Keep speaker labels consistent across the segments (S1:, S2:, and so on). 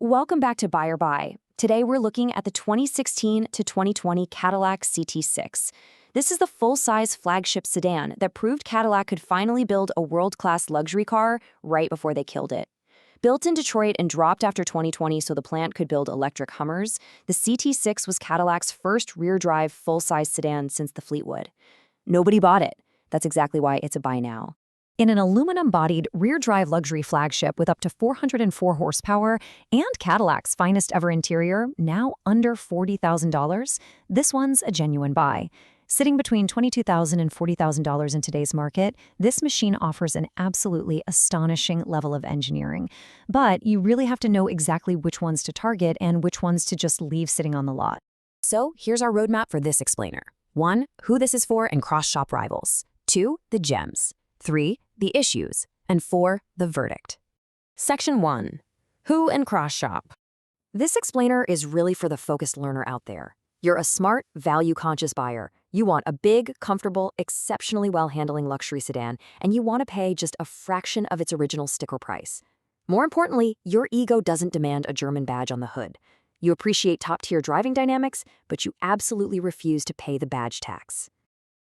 S1: Welcome back to Buy or Buy. Today we're looking at the 2016 to 2020 Cadillac CT6. This is the full-size flagship sedan that proved Cadillac could finally build a world-class luxury car right before they killed it. Built in Detroit and dropped after 2020 so the plant could build electric Hummers, the CT6 was Cadillac's first rear-drive full-size sedan since the Fleetwood. Nobody bought it. That's exactly why it's a buy now. In an aluminum-bodied rear-drive luxury flagship with up to 404 horsepower and Cadillac's finest-ever interior, now under $40,000, this one's a genuine buy. Sitting between $22,000 and $40,000 in today's market, this machine offers an absolutely astonishing level of engineering. But you really have to know exactly which ones to target and which ones to just leave sitting on the lot. So here's our roadmap for this explainer. 1. Who this is for and cross-shop rivals. 2. The gems. 3. The issues. And 4. The verdict. Section 1. Who and cross-shop. This explainer is really for the focused learner out there. You're a smart, value-conscious buyer. You want a big, comfortable, exceptionally well-handling luxury sedan, and you want to pay just a fraction of its original sticker price. More importantly, your ego doesn't demand a German badge on the hood. You appreciate top-tier driving dynamics, but you absolutely refuse to pay the badge tax.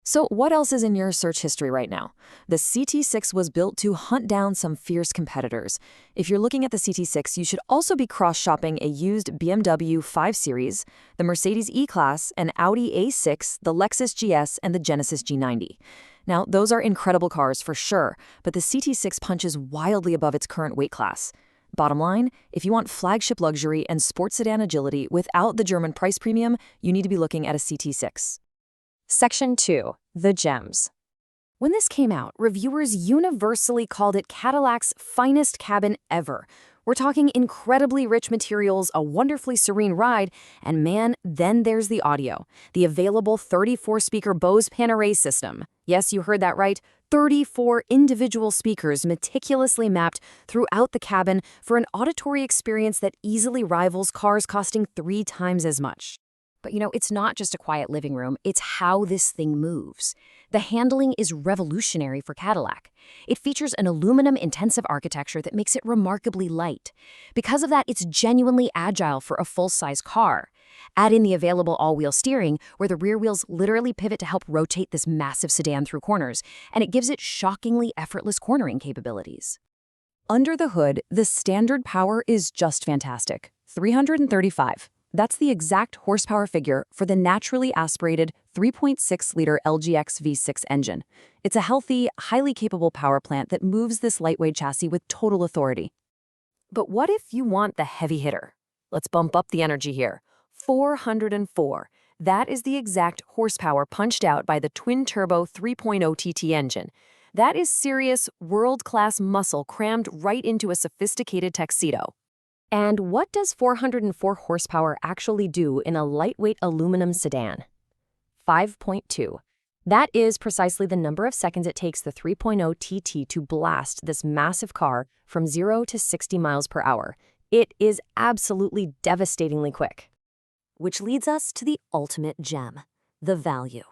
S1: So what else is in your search history right now? The CT6 was built to hunt down some fierce competitors. If you're looking at the CT6, you should also be cross-shopping a used BMW 5 Series, the Mercedes E-Class, an Audi A6, the Lexus GS, and the Genesis G90. Now, those are incredible cars for sure, but the CT6 punches wildly above its current weight class. Bottom line, if you want flagship luxury and sports sedan agility without the German price premium, you need to be looking at a CT6. Section 2. The gems. When this came out, reviewers universally called it Cadillac's finest cabin ever. We're talking incredibly rich materials, a wonderfully serene ride, and man, then there's the audio. The available 34-speaker Bose Pan-Array system. Yes, you heard that right. 34 individual speakers meticulously mapped throughout the cabin for an auditory experience that easily rivals cars costing 3 times as much. But it's not just a quiet living room, it's how this thing moves. The handling is revolutionary for Cadillac. It features an aluminum-intensive architecture that makes it remarkably light. Because of that, it's genuinely agile for a full-size car. Add in the available all-wheel steering, where the rear wheels literally pivot to help rotate this massive sedan through corners, and it gives it shockingly effortless cornering capabilities. Under the hood, the standard power is just fantastic. 335. That's the exact horsepower figure for the naturally aspirated 3.6-liter LGX V6 engine. It's a healthy, highly capable power plant that moves this lightweight chassis with total authority. But what if you want the heavy hitter? Let's bump up the energy here. 404. That is the exact horsepower punched out by the twin-turbo 3.0 TT engine. That is serious, world-class muscle crammed right into a sophisticated tuxedo. And what does 404 horsepower actually do in a lightweight aluminum sedan? 5.2. That is precisely the number of seconds it takes the 3.0 TT to blast this massive car from 0 to 60 miles per hour. It is absolutely devastatingly quick. Which leads us to the ultimate gem, the value.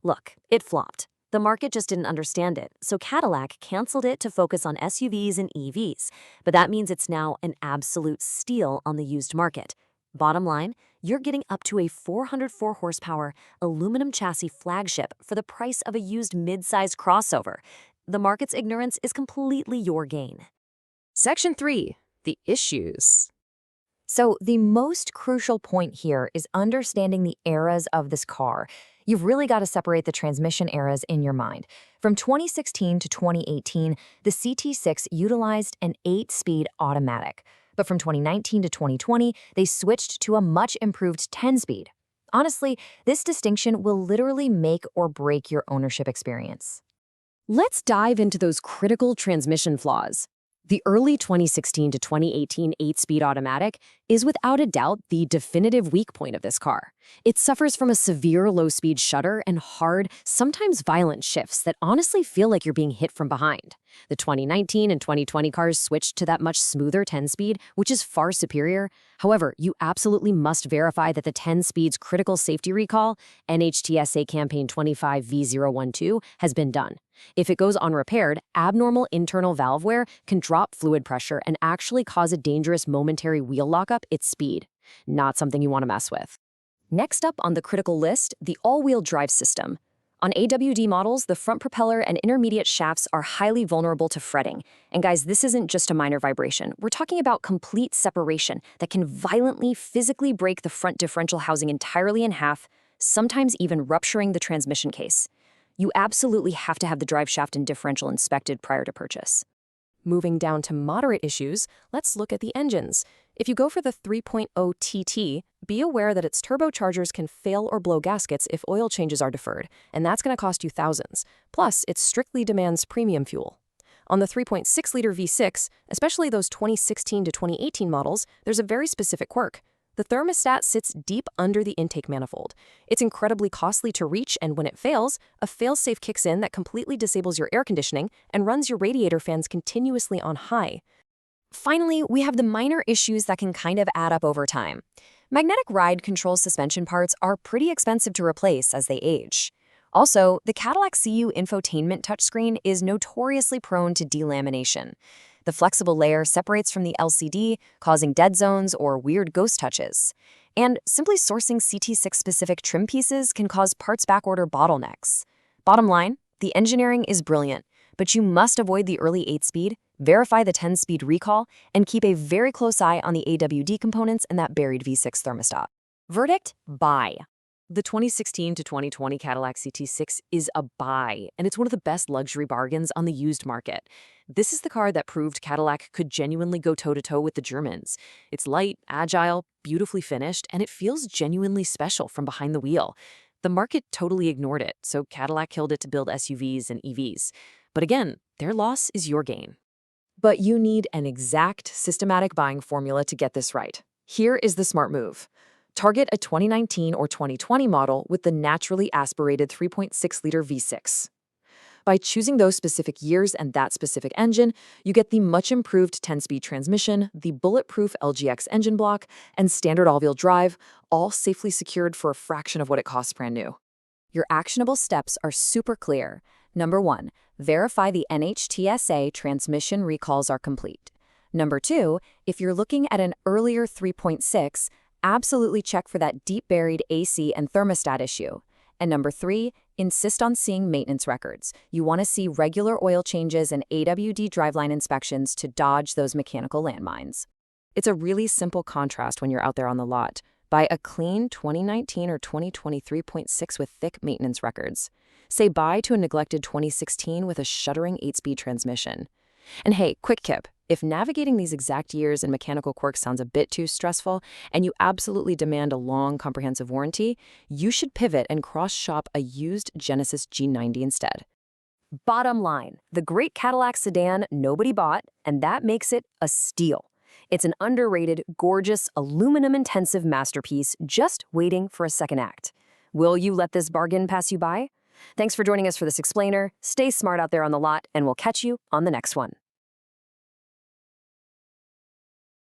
S1: Look, it flopped. The market just didn't understand it, so Cadillac canceled it to focus on SUVs and EVs, but that means it's now an absolute steal on the used market. Bottom line, you're getting up to a 404 horsepower aluminum chassis flagship for the price of a used mid-sized crossover. The market's ignorance is completely your gain. Section 3. The issues. So the most crucial point here is understanding the eras of this car. You've really got to separate the transmission eras in your mind. From 2016 to 2018, the CT6 utilized an 8-speed automatic. But from 2019 to 2020, they switched to a much improved 10-speed. Honestly, this distinction will literally make or break your ownership experience. Let's dive into those critical transmission flaws. The early 2016 to 2018 8-speed automatic is without a doubt the definitive weak point of this car. It suffers from a severe low-speed shudder and hard, sometimes violent shifts that honestly feel like you're being hit from behind. The 2019 and 2020 cars switched to that much smoother 10-speed, which is far superior. However, you absolutely must verify that the 10-speed's critical safety recall, NHTSA Campaign 25V012, has been done. If it goes unrepaired, abnormal internal valve wear can drop fluid pressure and actually cause a dangerous momentary wheel lockup at speed. Not something you want to mess with. Next up on the critical list, the all-wheel drive system. On AWD models, the front propeller and intermediate shafts are highly vulnerable to fretting. And guys, this isn't just a minor vibration. We're talking about complete separation that can violently, physically break the front differential housing entirely in half, sometimes even rupturing the transmission case. You absolutely have to have the drive shaft and differential inspected prior to purchase. Moving down to moderate issues, let's look at the engines. If you go for the 3.0 TT, be aware that its turbochargers can fail or blow gaskets if oil changes are deferred, and that's going to cost you thousands. Plus, it strictly demands premium fuel. On the 3.6-liter V6, especially those 2016 to 2018 models, there's a very specific quirk. The thermostat sits deep under the intake manifold. It's incredibly costly to reach, and when it fails, a failsafe kicks in that completely disables your air conditioning and runs your radiator fans continuously on high. Finally, we have the minor issues that can kind of add up over time. Magnetic ride control suspension parts are pretty expensive to replace as they age. Also, the Cadillac CU infotainment touchscreen is notoriously prone to delamination. The flexible layer separates from the LCD, causing dead zones or weird ghost touches. And simply sourcing CT6-specific trim pieces can cause parts backorder bottlenecks. Bottom line, the engineering is brilliant, but you must avoid the early 8-speed, verify the 10-speed recall, and keep a very close eye on the AWD components and that buried V6 thermostat. Verdict? Buy. The 2016 to 2020 Cadillac CT6 is a buy, and it's one of the best luxury bargains on the used market. This is the car that proved Cadillac could genuinely go toe-to-toe with the Germans. It's light, agile, beautifully finished, and it feels genuinely special from behind the wheel. The market totally ignored it, so Cadillac killed it to build SUVs and EVs. But again, their loss is your gain. But you need an exact, systematic buying formula to get this right. Here is the smart move. Target a 2019 or 2020 model with the naturally aspirated 3.6-liter V6. By choosing those specific years and that specific engine, you get the much-improved 10-speed transmission, the bulletproof LGX engine block, and standard all-wheel drive, all safely secured for a fraction of what it costs brand new. Your actionable steps are super clear. Number 1, verify the NHTSA transmission recalls are complete. Number 2, if you're looking at an earlier 3.6, absolutely check for that deep-buried AC and thermostat issue. And number 3, insist on seeing maintenance records. You want to see regular oil changes and AWD driveline inspections to dodge those mechanical landmines. It's a really simple contrast when you're out there on the lot. Buy a clean 2019 or 2020 3.6 with thick maintenance records. Say bye to a neglected 2016 with a shuddering 8-speed transmission. And hey, quick tip. If navigating these exact years and mechanical quirks sounds a bit too stressful, and you absolutely demand a long, comprehensive warranty, you should pivot and cross-shop a used Genesis G90 instead. Bottom line, the great Cadillac sedan nobody bought, and that makes it a steal. It's an underrated, gorgeous, aluminum-intensive masterpiece just waiting for a second act. Will you let this bargain pass you by? Thanks for joining us for this explainer. Stay smart out there on the lot, and we'll catch you on the next one.